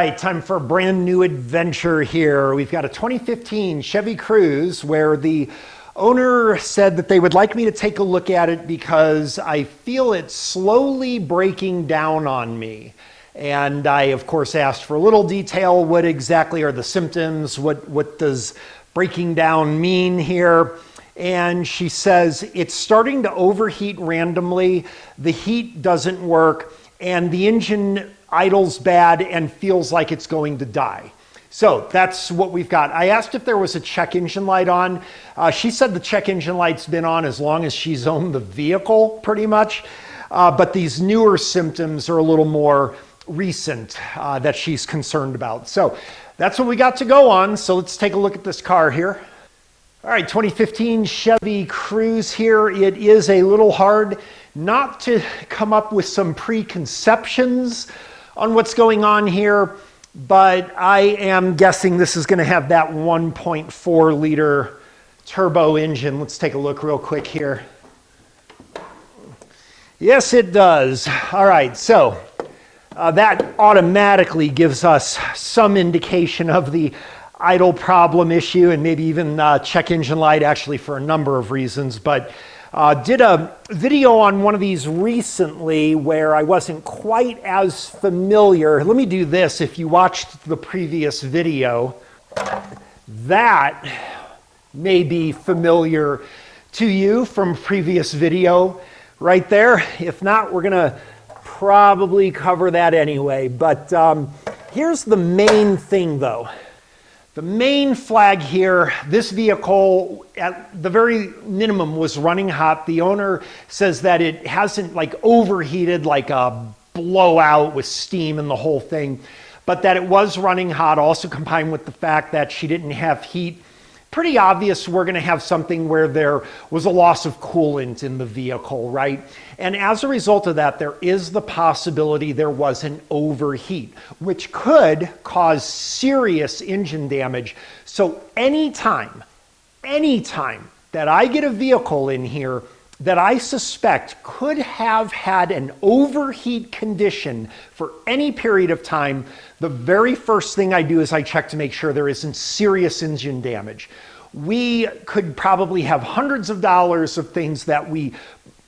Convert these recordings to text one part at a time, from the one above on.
right, time for a brand new adventure here. We've got a 2015 Chevy Cruze where the owner said that they would like me to take a look at it because I feel it's slowly breaking down on me. And I, of course, asked for a little detail. What exactly are the symptoms? What does breaking down mean here? And she says it's starting to overheat randomly. The heat doesn't work and the engine idles bad and feels like it's going to die. So that's what we've got. I asked if there was a check engine light on. She said the check engine light's been on as long as she's owned the vehicle, pretty much. But these newer symptoms are a little more recent that she's concerned about. So that's what we got to go on. So let's take a look at this car here. All right, 2015 Chevy Cruze here. It is a little hard not to come up with some preconceptions on what's going on here, but I am guessing this is going to have that 1.4 liter turbo engine. Let's take a look real quick here. Yes, it does. All right, so that automatically gives us some indication of the idle problem issue, and maybe even check engine light, actually, for a number of reasons. But did a video on one of these recently where I wasn't quite as familiar. Let me do this. If you watched the previous video, that may be familiar to you from previous video right there. If not, we're gonna probably cover that anyway. But here's the main thing though. The main flag here, this vehicle at the very minimum was running hot. The owner says that it hasn't like overheated like a blowout with steam and the whole thing, but that it was running hot, also combined with the fact that she didn't have heat. Pretty obvious we're gonna have something where there was a loss of coolant in the vehicle, right? And as a result of that, there is the possibility there was an overheat, which could cause serious engine damage. So anytime that I get a vehicle in here that I suspect could have had an overheat condition for any period of time, the very first thing I do is I check to make sure there isn't serious engine damage. We could probably have hundreds of dollars of things that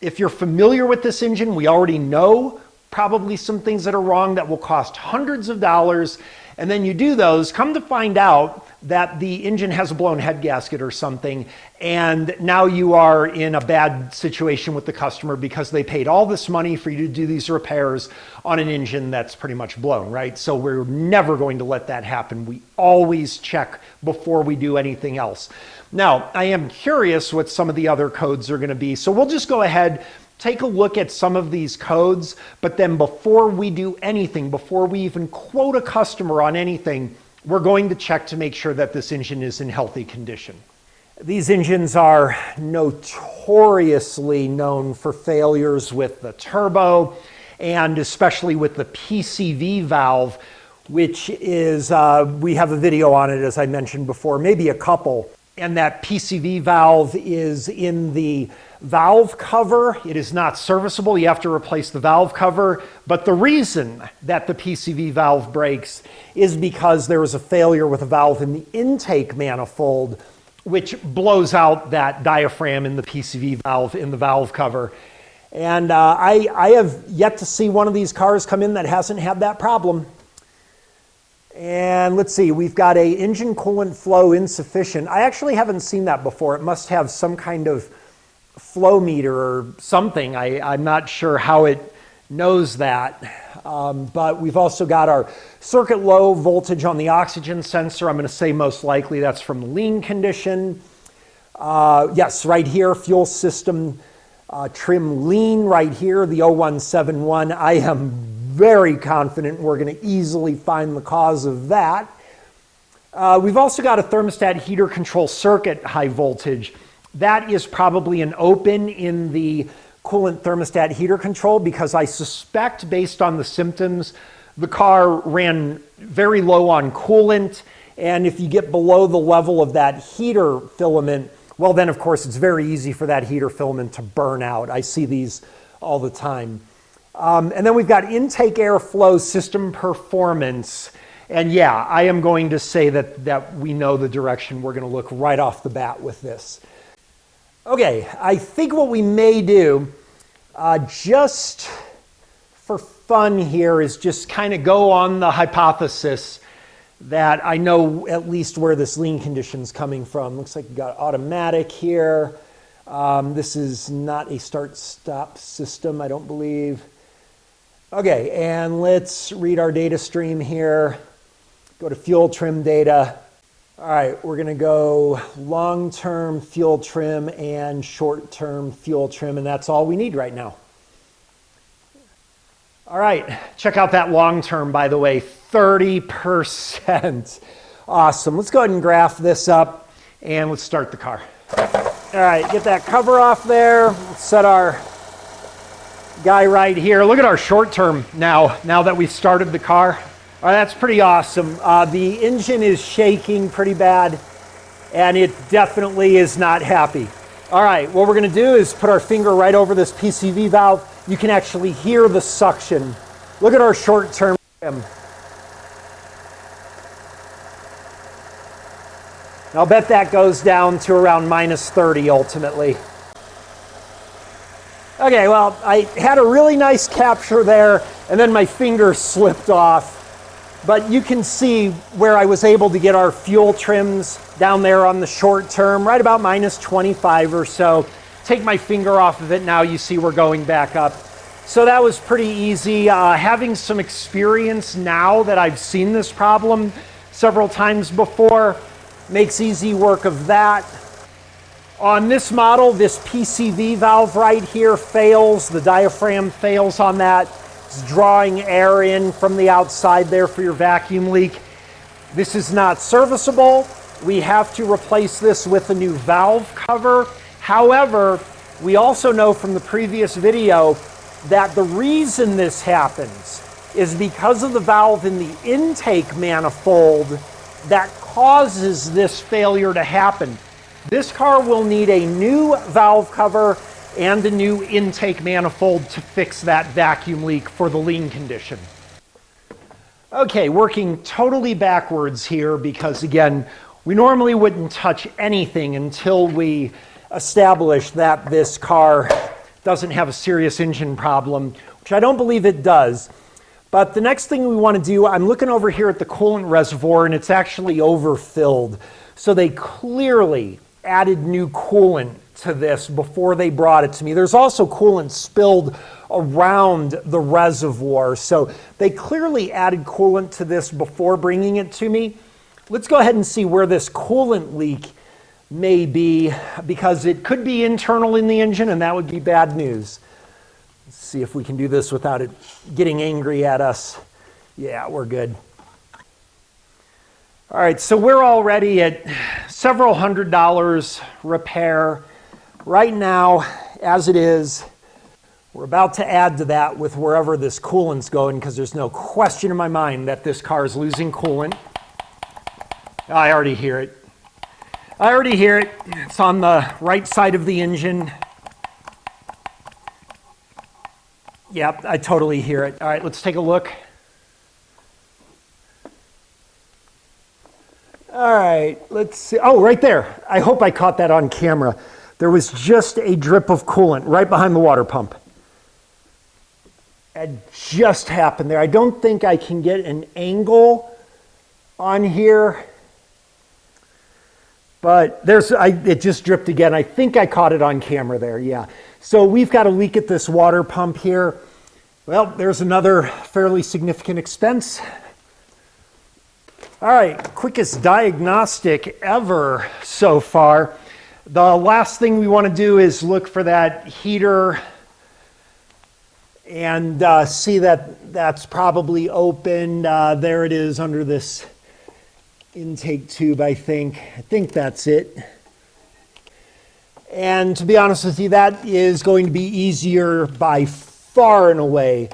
if you're familiar with this engine, we already know probably some things that are wrong that will cost hundreds of dollars. And then you do those, come to find out that the engine has a blown head gasket or something, and now you are in a bad situation with the customer because they paid all this money for you to do these repairs on an engine that's pretty much blown, right? So we're never going to let that happen. We always check before we do anything else. Now, I am curious what some of the other codes are going to be, so we'll just go ahead, take a look at some of these codes, but then before we do anything, before we even quote a customer on anything, we're going to check to make sure that this engine is in healthy condition. These engines are notoriously known for failures with the turbo, and especially with the PCV valve, which is, we have a video on it, as I mentioned before, maybe a couple. And that PCV valve is in the valve cover. It is not serviceable. You have to replace the valve cover. But the reason that the PCV valve breaks is because there is a failure with a valve in the intake manifold, which blows out that diaphragm in the PCV valve in the valve cover. And I have yet to see one of these cars come in that hasn't had that problem. And let's see, we've got a engine coolant flow insufficient. I actually haven't seen that before. It must have some kind of flow meter or something. I'm not sure how it knows that. But we've also got our circuit low voltage on the oxygen sensor. I'm going to say most likely that's from the lean condition. Yes, right here, fuel system trim lean right here, the 0171. I am very confident we're going to easily find the cause of that. We've also got a thermostat heater control circuit high voltage. That is probably an open in the coolant thermostat heater control because I suspect, based on the symptoms, the car ran very low on coolant, and if you get below the level of that heater filament, well then of course it's very easy for that heater filament to burn out. I see these all the time. And then we've got intake airflow system performance. And yeah, I am going to say that we know the direction we're going to look right off the bat with this. Okay, I think what we may do, just for fun here, is just kind of go on the hypothesis that I know at least where this lean condition is coming from. Looks like you got automatic here. This is not a start-stop system, I don't believe. Okay, and let's read our data stream here. Go to fuel trim data. All right, we're gonna go long-term fuel trim and short-term fuel trim, and that's all we need right now. All right, check out that long-term, by the way, 30%. Awesome. Let's go ahead and graph this up, and let's start the car. All right, get that cover off there. Let's set our guy right here. Look at our short-term now that we've started the car. All right, that's pretty awesome. The engine is shaking pretty bad, and it definitely is not happy. All right, what we're gonna do is put our finger right over this PCV valve. You can actually hear the suction. Look at our short-term trim. I'll bet that goes down to around -30 ultimately. Okay, well, I had a really nice capture there, and then my finger slipped off. But you can see where I was able to get our fuel trims down there on the short term, right about -25 or so. Take my finger off of it, now you see we're going back up. So that was pretty easy. Having some experience now that I've seen this problem several times before makes easy work of that. On this model, this PCV valve right here fails. The diaphragm fails on that. It's drawing air in from the outside there for your vacuum leak. This is not serviceable. We have to replace this with a new valve cover. However, we also know from the previous video that the reason this happens is because of the valve in the intake manifold that causes this failure to happen. This car will need a new valve cover and a new intake manifold to fix that vacuum leak for the lean condition. Okay, working totally backwards here because again, we normally wouldn't touch anything until we establish that this car doesn't have a serious engine problem, which I don't believe it does. But the next thing we want to do, I'm looking over here at the coolant reservoir and it's actually overfilled. So they clearly added new coolant to this before they brought it to me. There's also coolant spilled around the reservoir. So they clearly added coolant to this before bringing it to me. Let's go ahead and see where this coolant leak may be, because it could be internal in the engine and that would be bad news. Let's see if we can do this without it getting angry at us. Yeah, we're good. All right, so we're already at several $100 repair. Right now, as it is, we're about to add to that with wherever this coolant's going, because there's no question in my mind that this car is losing coolant. I already hear it. I already hear it. It's on the right side of the engine. Yep, I totally hear it. All right, let's take a look. All right, let's see. Oh, right there. I hope I caught that on camera. There was just a drip of coolant right behind the water pump. It just happened there. I don't think I can get an angle on here, but it just dripped again. I think I caught it on camera there, yeah. So we've got a leak at this water pump here. Well, there's another fairly significant expense. All right, quickest diagnostic ever so far. The last thing we want to do is look for that heater and see that that's probably open. There it is under this intake tube, I think. I think that's it. And to be honest with you, that is going to be easier by far and away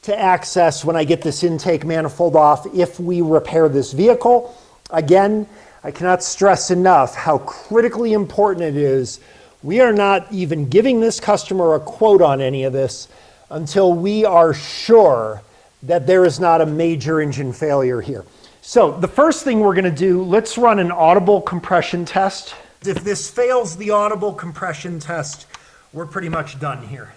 to access when I get this intake manifold off if we repair this vehicle. Again, I cannot stress enough how critically important it is. We are not even giving this customer a quote on any of this until we are sure that there is not a major engine failure here. So the first thing we're going to do, let's run an audible compression test. If this fails the audible compression test, we're pretty much done here.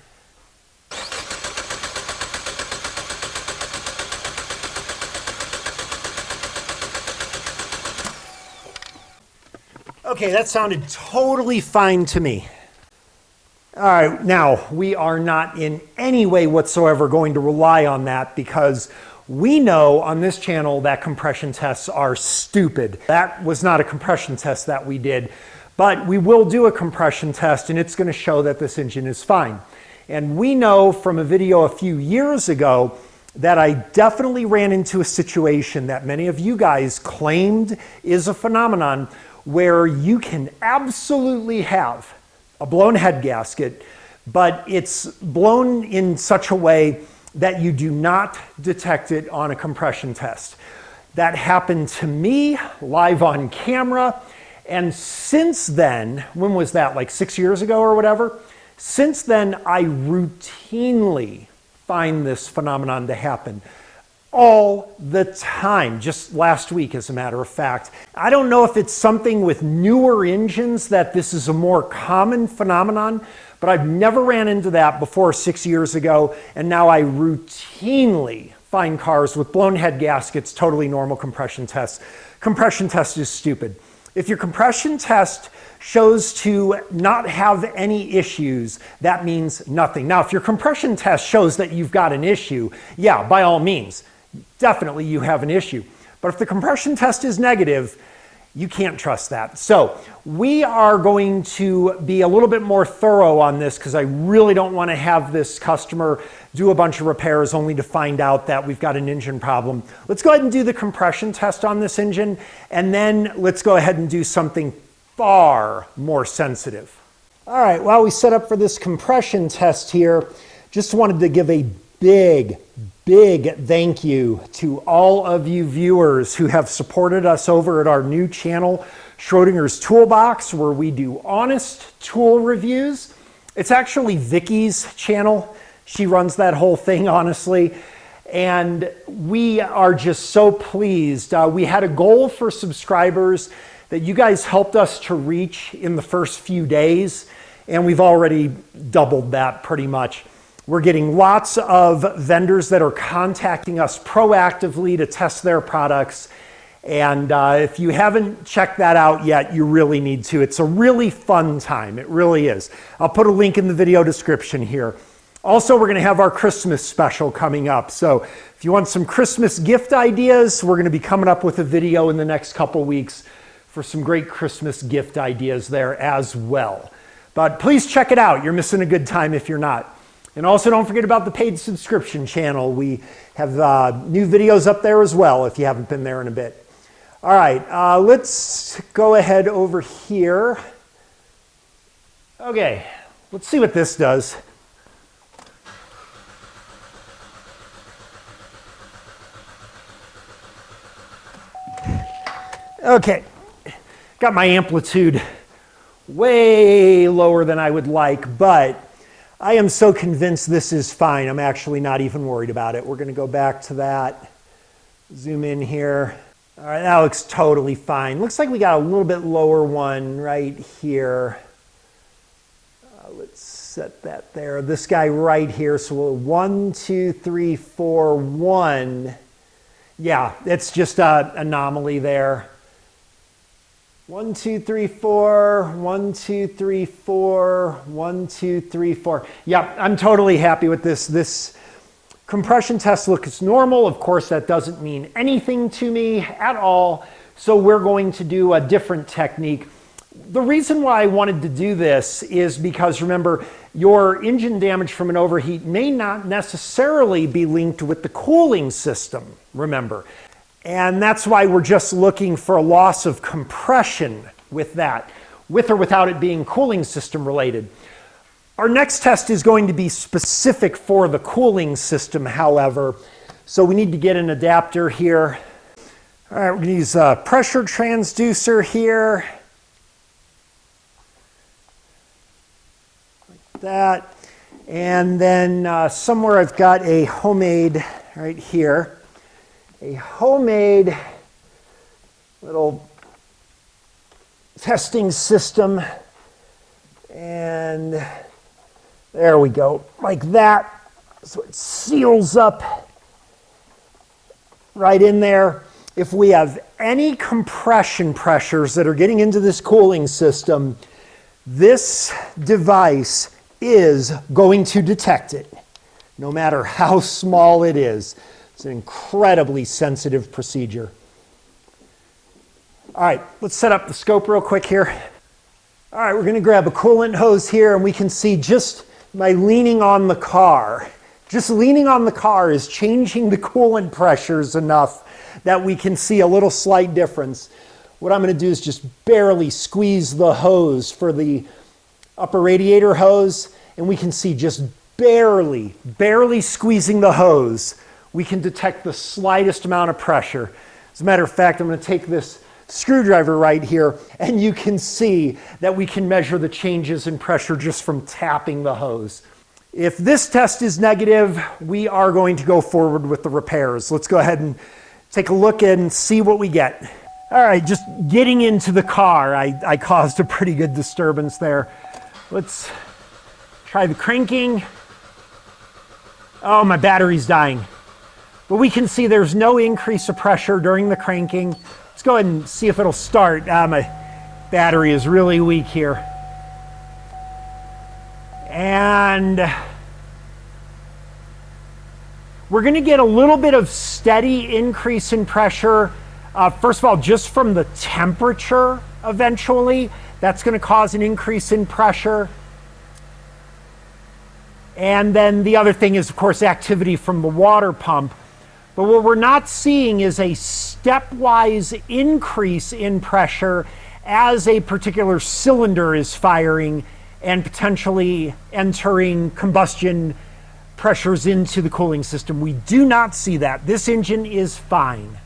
Okay, that sounded totally fine to me. All right, now we are not in any way whatsoever going to rely on that because we know on this channel that compression tests are stupid. That was not a compression test that we did, but we will do a compression test and it's going to show that this engine is fine. And we know from a video a few years ago that I definitely ran into a situation that many of you guys claimed is a phenomenon where you can absolutely have a blown head gasket, but it's blown in such a way that you do not detect it on a compression test. That happened to me live on camera, and since then, when was that, like 6 years ago or whatever? Since then, I routinely find this phenomenon to happen. All the time, just last week as a matter of fact. I don't know if it's something with newer engines that this is a more common phenomenon, but I've never ran into that before 6 years ago, and now I routinely find cars with blown head gaskets, totally normal compression tests. Compression test is stupid. If your compression test shows to not have any issues, that means nothing. Now, if your compression test shows that you've got an issue, yeah, by all means, definitely you have an issue. But if the compression test is negative, you can't trust that. So we are going to be a little bit more thorough on this because I really don't want to have this customer do a bunch of repairs only to find out that we've got an engine problem. Let's go ahead and do the compression test on this engine, and then let's go ahead and do something far more sensitive. All right, while we set up for this compression test here, just wanted to give a big thank you to all of you viewers who have supported us over at our new channel, Schrodinger's Toolbox, where we do honest tool reviews. It's actually Vicky's channel. She runs that whole thing, honestly. And we are just so pleased. We had a goal for subscribers that you guys helped us to reach in the first few days, and we've already doubled that pretty much. We're getting lots of vendors that are contacting us proactively to test their products. And if you haven't checked that out yet, you really need to. It's a really fun time. It really is. I'll put a link in the video description here. Also, we're going to have our Christmas special coming up. So if you want some Christmas gift ideas, we're going to be coming up with a video in the next couple weeks for some great Christmas gift ideas there as well. But please check it out. You're missing a good time if you're not. And also don't forget about the paid subscription channel. We have new videos up there as well if you haven't been there in a bit. All right, let's go ahead over here. Okay, let's see what this does. Okay, got my amplitude way lower than I would like, but I am so convinced this is fine. I'm actually not even worried about it. We're going to go back to that. Zoom in here. All right, that looks totally fine. Looks like we got a little bit lower one right here. Let's set that there. This guy right here. So we'll 1, 2, 3, 4, 1. Yeah, it's just an anomaly there. 1, 2, 3, 4, 1, 2, 3, 4, 1, 2, 3, 4. Yep, I'm totally happy with this. This compression test looks normal. Of course, that doesn't mean anything to me at all. So we're going to do a different technique. The reason why I wanted to do this is because, remember, your engine damage from an overheat may not necessarily be linked with the cooling system, remember. And that's why we're just looking for a loss of compression with that, with or without it being cooling system related. Our next test is going to be specific for the cooling system, however. So we need to get an adapter here. All right, we're going to use a pressure transducer here. Like that. And then somewhere I've got a homemade right here. A homemade little testing system. And there we go, like that. So it seals up right in there. If we have any compression pressures that are getting into this cooling system, this device is going to detect it, no matter how small it is. It's an incredibly sensitive procedure. All right, let's set up the scope real quick here. All right, we're going to grab a coolant hose here, and we can see just by leaning on the car, just leaning on the car is changing the coolant pressures enough that we can see a little slight difference. What I'm going to do is just barely squeeze the hose for the upper radiator hose, and we can see just barely squeezing the hose, we can detect the slightest amount of pressure. As a matter of fact, I'm going to take this screwdriver right here, and you can see that we can measure the changes in pressure just from tapping the hose. If this test is negative, we are going to go forward with the repairs. Let's go ahead and take a look and see what we get. All right, just getting into the car, I caused a pretty good disturbance there. Let's try the cranking. Oh, my battery's dying. But we can see there's no increase of pressure during the cranking. Let's go ahead and see if it'll start. My battery is really weak here. And we're going to get a little bit of steady increase in pressure. First of all, just from the temperature eventually, that's going to cause an increase in pressure. And then the other thing is, of course, activity from the water pump. But what we're not seeing is a stepwise increase in pressure as a particular cylinder is firing and potentially entering combustion pressures into the cooling system. We do not see that. This engine is fine.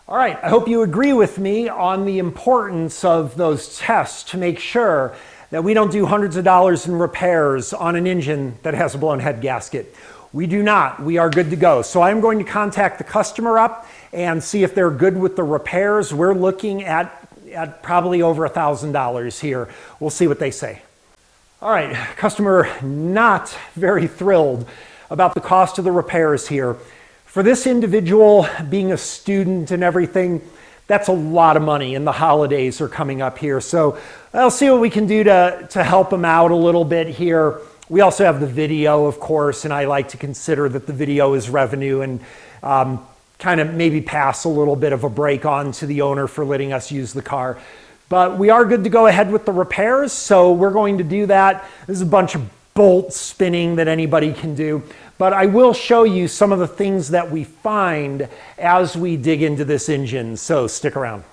All right, I hope you agree with me on the importance of those tests to make sure that we don't do hundreds of dollars in repairs on an engine that has a blown head gasket. We do not. We are good to go. So I'm going to contact the customer up and see if they're good with the repairs. We're looking at probably over $1,000 here. We'll see what they say. All right, customer not very thrilled about the cost of the repairs here. For this individual, being a student and everything, that's a lot of money, and the holidays are coming up here. So I'll see what we can do to help them out a little bit here. We also have the video, of course, and I like to consider that the video is revenue and kind of maybe pass a little bit of a break on to the owner for letting us use the car. But we are good to go ahead with the repairs, so we're going to do that. This is a bunch of bolt spinning that anybody can do. But I will show you some of the things that we find as we dig into this engine, so stick around.